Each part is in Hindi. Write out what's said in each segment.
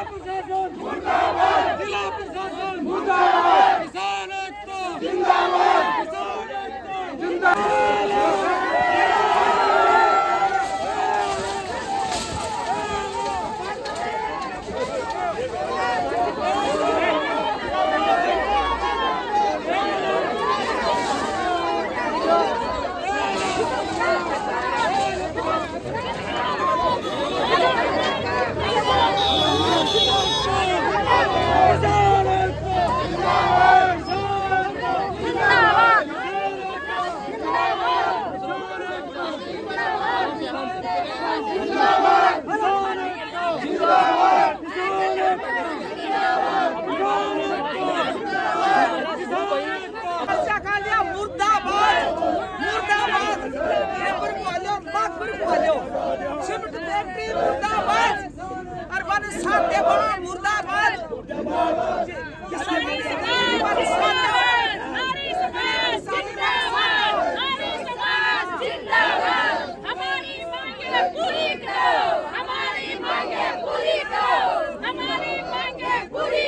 प्रशासन मुर्दाबाद, जिला प्रशासन मुर्दाबाद, किसान एकता जिंदाबाद, किसान एकता जिंदाबाद।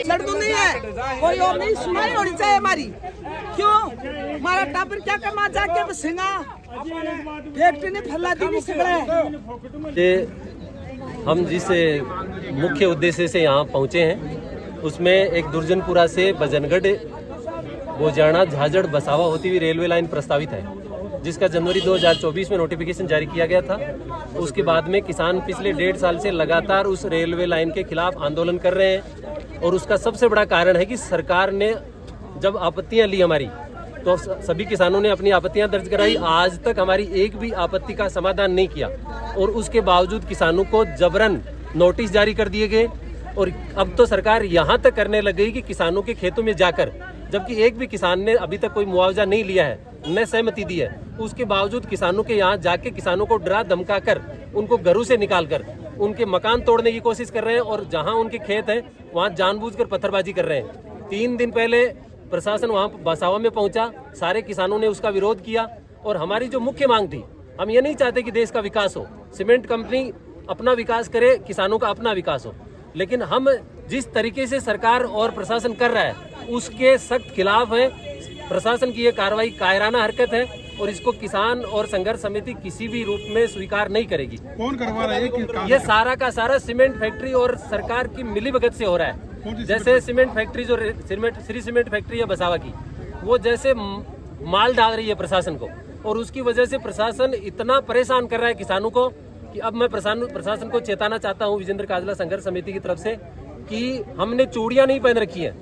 लड़कू नहीं है, कोई और नहीं सुनाई होनी चाहिए हमारी। क्यों हमारा टापर क्या कमा जाके सिंगा फैक्ट्री ने फैला दी नहीं सगड़ा। हम जिस मुख्य उद्देश्य से यहाँ पहुँचे हैं उसमें एक दुर्जनपुरा से बजनगढ़ बोजाना झाझड़ बसावा होती हुई रेलवे लाइन प्रस्तावित है, जिसका जनवरी 2024 में नोटिफिकेशन जारी किया गया था। उसके बाद में किसान पिछले 1.5 साल से लगातार उस रेलवे लाइन के खिलाफ आंदोलन कर रहे हैं और उसका सबसे बड़ा कारण है कि सरकार ने जब आपत्तियां ली हमारी तो सभी किसानों ने अपनी आपत्तियां दर्ज कराई। आज तक हमारी एक भी आपत्ति का समाधान नहीं किया और उसके बावजूद किसानों को जबरन नोटिस जारी कर दिए गए और अब तो सरकार यहाँ तक करने लग गई कि किसानों के खेतों में जाकर, जबकि एक भी किसान ने अभी तक कोई मुआवजा नहीं लिया है, न सहमति दी है, उसके बावजूद किसानों के यहाँ जाके किसानों को डरा धमका कर उनको घरों से निकाल कर उनके मकान तोड़ने की कोशिश कर रहे हैं और जहाँ उनके खेत हैं वहाँ जानबूझकर पत्थरबाजी कर रहे हैं। 3 दिन पहले प्रशासन वहाँ बसावा में पहुँचा, सारे किसानों ने उसका विरोध किया और हमारी जो मुख्य मांग थी, हम ये नहीं चाहते कि देश का विकास हो, सीमेंट कंपनी अपना विकास करे, किसानों का अपना विकास हो, लेकिन हम जिस तरीके से सरकार और प्रशासन कर रहा है उसके सख्त खिलाफ है। प्रशासन की ये कार्रवाई कायराना हरकत है और इसको किसान और संघर्ष समिति किसी भी रूप में स्वीकार नहीं करेगी। कौन करवा रहा है ये सारा का सारा सीमेंट फैक्ट्री और सरकार की मिलीभगत से हो रहा है। जैसे सीमेंट फैक्ट्री जो श्री सीमेंट फैक्ट्री है बसावा की, वो जैसे माल डाल रही है प्रशासन को और उसकी वजह से प्रशासन इतना परेशान कर रहा है किसानों को कि अब मैं प्रशासन को चेताना चाहता हूँ विजेंद्र काजला संघर्ष समिति की तरफ से कि हमने चूड़ियां नहीं पहन रखी है।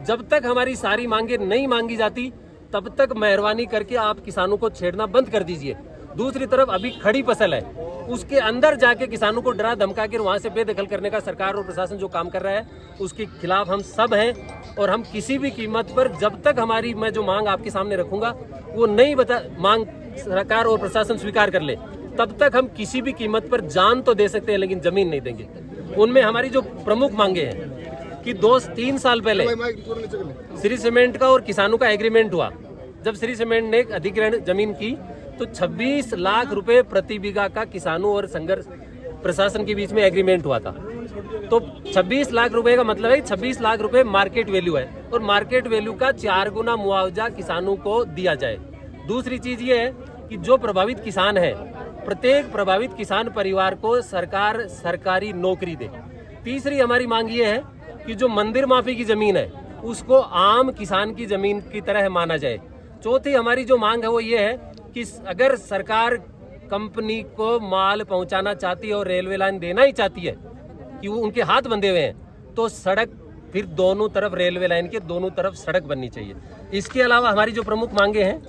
जब तक हमारी सारी मांगे नहीं मांगी जाती तब तक मेहरबानी करके आप किसानों को छेड़ना बंद कर दीजिए। दूसरी तरफ अभी खड़ी फसल है, उसके अंदर जाके किसानों को डरा धमका कर वहां से बेदखल करने का सरकार और प्रशासन जो काम कर रहा है उसके खिलाफ हम सब हैं और हम किसी भी कीमत पर, जब तक हमारी मैं जो मांग आपके सामने रखूंगा वो नहीं मांग सरकार और प्रशासन स्वीकार कर ले, तब तक हम किसी भी कीमत पर जान तो दे सकते हैं लेकिन जमीन नहीं देंगे। उनमें हमारी जो प्रमुख मांगे हैं कि 2-3 साल पहले श्री सीमेंट का और किसानों का एग्रीमेंट हुआ। जब श्री सीमेंट ने अधिग्रहण जमीन की तो 26 लाख रुपए प्रति बीघा का किसानों और संघर्ष प्रशासन के बीच में एग्रीमेंट हुआ था। तो 26 लाख रुपए का मतलब है 26 लाख रुपए मार्केट वैल्यू है और मार्केट वैल्यू का 4 गुना मुआवजा किसानों को दिया जाए। दूसरी चीज ये है कि जो प्रभावित किसान है, प्रत्येक प्रभावित किसान परिवार को सरकार सरकारी नौकरी दे। तीसरी हमारी मांग ये है कि जो मंदिर माफी की जमीन है उसको आम किसान की जमीन की तरह माना जाए। चौथी हमारी जो मांग है वो ये है कि अगर सरकार कंपनी को माल पहुंचाना चाहती है और रेलवे लाइन देना ही चाहती है कि वो उनके हाथ बंधे हुए हैं तो सड़क फिर दोनों तरफ, रेलवे लाइन के दोनों तरफ सड़क बननी चाहिए। इसके अलावा हमारी जो प्रमुख मांगे हैं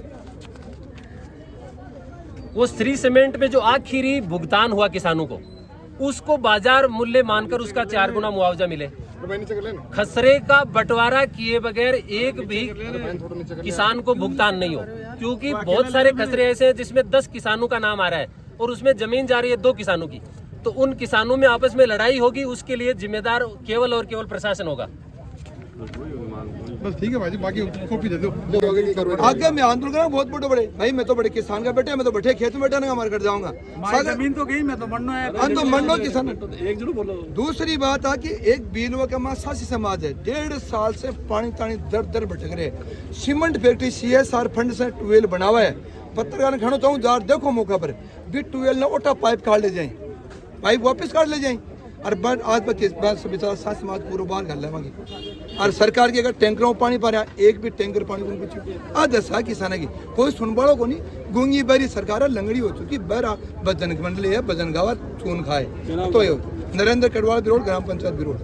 वो श्री सीमेंट में जो आखिरी भुगतान हुआ किसानों को उसको बाजार मूल्य मानकर उसका 4 गुना मुआवजा मिले। खसरे का बंटवारा किए बगैर एक भी किसान को भुगतान नहीं हो, क्योंकि बहुत सारे खसरे ऐसे हैं जिसमें 10 किसानों का नाम आ रहा है और उसमें जमीन जा रही है 2 किसानों की, तो उन किसानों में आपस में लड़ाई होगी, उसके लिए जिम्मेदार केवल और केवल प्रशासन होगा। बस ठीक है भाई जी, बाकी कॉपी दे दो। आगे मैं आंदोलन करा बहुत बड़े भाई, मैं तो बड़े किसान का बेटे, मैं तो बैठे खेत में बैठा ना मार कर जाऊंगा। जमीन तो गई, मैं तो मरना है। तो मंडो किसान। एक जरूर बोलो। दूसरी बात है कि एक बीलवा का मां सासी समाज है, 1.5 साल से पानी तानी दर दर भटक रहे। सीमेंट फैक्ट्री CSR फंड से ट्यूबवेल बनावा है। पत्रकार ने खाना चाहूँ जार देखो मौका पर भी ट्यूबवेल ने ओटा पाइप काट ले जाए, पाइप वापस काट ले जाए। और बट आज बस बेचारा सास समाज पूरा बाहर कर लेवांगे। और सरकार की अगर टैंकरों पानी पा रहा, एक भी टैंकर पानी को पूछो आज दसा किसान की कोई सुन बाड़ो को नहीं। गूंगी बरी सरकार है, लंगड़ी हो चुकी, बरा भजन मंडली है, भजन गावा चून खाए। तो नरेंद्र कटवाल बिरोड, ग्राम पंचायत बिरोड।